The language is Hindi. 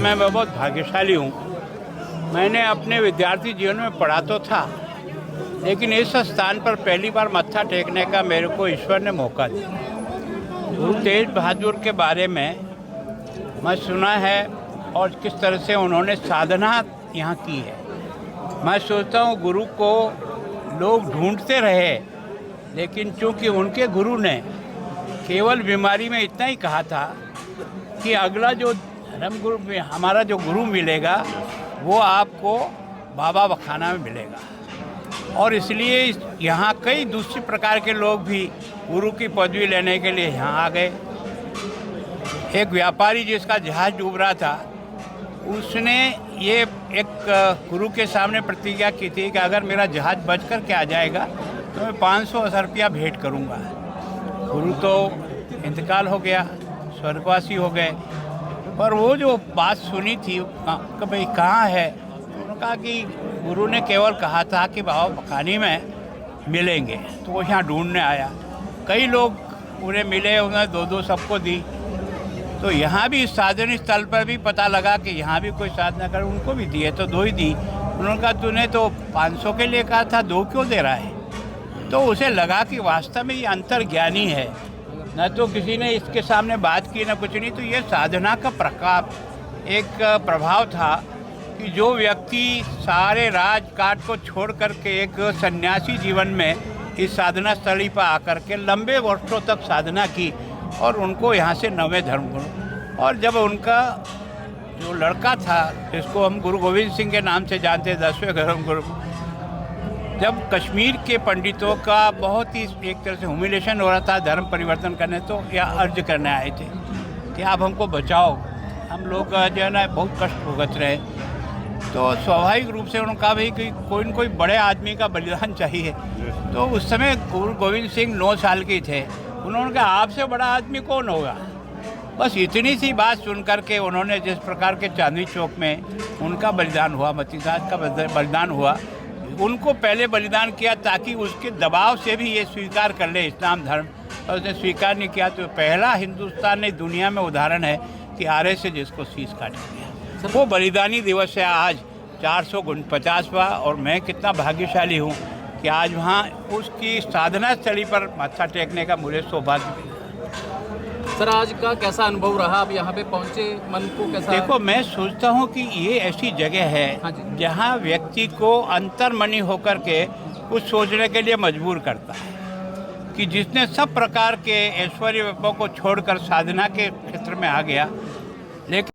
समय मैं बहुत भाग्यशाली हूँ। मैंने अपने विद्यार्थी जीवन में पढ़ा तो था, लेकिन इस स्थान पर पहली बार मत्था टेकने का मेरे को ईश्वर ने मौका दिया। गुरु तेग बहादुर के बारे में मैं सुना है और किस तरह से उन्होंने साधना यहाँ की है। मैं सोचता हूँ गुरु को लोग ढूंढते रहे, लेकिन चूँकि उनके गुरु ने केवल बीमारी में इतना ही कहा था कि अगला जो धर्म गुरु में हमारा जो गुरु मिलेगा वो आपको बाबा बखाना में मिलेगा। और इसलिए यहाँ कई दूसरे प्रकार के लोग भी गुरु की पदवी लेने के लिए यहाँ आ गए। एक व्यापारी जिसका जहाज़ डूब रहा था, उसने ये एक गुरु के सामने प्रतिज्ञा की थी कि अगर मेरा जहाज़ बच कर के आ जाएगा तो मैं 500 रुपया भेंट करूँगा। गुरु तो इंतकाल हो गया, स्वर्गवासी हो गए, पर वो जो बात सुनी थी कि भाई कहाँ है, उन्होंने कहा कि गुरु ने केवल कहा था कि बाबा बखानी में मिलेंगे, तो वो यहाँ ढूंढने आया। कई लोग उन्हें मिले, उन्हें दो सबको दी। तो यहाँ भी साधन स्थल पर भी पता लगा कि यहाँ भी कोई साधना कर, उनको भी दिए तो 2 ही दी। उन्होंने कहा तूने तो 500 के लिए कहा था, 2 क्यों दे रहा है? तो उसे लगा कि वास्तव में ये अंतर्ज्ञानी है, न तो किसी ने इसके सामने बात की न कुछ नहीं। तो ये साधना का प्रकाप एक प्रभाव था कि जो व्यक्ति सारे राजकाज को छोड़ करके एक सन्यासी जीवन में इस साधना स्थली पर आकर के लंबे वर्षों तक साधना की और उनको यहाँ से 9वें धर्म गुरु। और जब उनका जो लड़का था, जिसको हम गुरु गोविंद सिंह के नाम से जानते, 10वें धर्म गुरु, जब कश्मीर के पंडितों का बहुत ही एक तरह से ह्यूमिलेशन हो रहा था धर्म परिवर्तन करने, तो यह अर्ज करने आए थे कि आप हमको बचाओ, हम लोग जो है ना बहुत कष्ट भुगत रहे। तो स्वाभाविक रूप से उन्होंने कहा भाई कि कोई न कोई बड़े आदमी का बलिदान चाहिए। तो उस समय गुरु गोविंद सिंह 9 साल के थे। उन्होंने कहा आपसे बड़ा आदमी कौन होगा? बस इतनी सी बात सुन कर के उन्होंने जिस प्रकार के चांदनी चौक में उनका बलिदान हुआ, मतीदास का बलिदान हुआ, उनको पहले बलिदान किया ताकि उसके दबाव से भी ये स्वीकार कर ले इस्लाम धर्म, और उसने स्वीकार नहीं किया। तो पहला हिंदुस्तान ने दुनिया में उदाहरण है कि आरे से जिसको शीश काट दिया। वो बलिदानी दिवस है आज 450वां, और मैं कितना भाग्यशाली हूँ कि आज वहाँ उसकी साधना स्थली पर माथा टेकने का मुझे सौभाग्य मिला। सर, आज का कैसा अनुभव रहा? अब यहाँ पे पहुँचे, मन को कैसा? देखो, मैं सोचता हूँ कि ये ऐसी जगह है जहाँ व्यक्ति को अंतर्मनी होकर के कुछ सोचने के लिए मजबूर करता है कि जिसने सब प्रकार के ऐश्वर्य को छोड़कर साधना के क्षेत्र में आ गया, लेकिन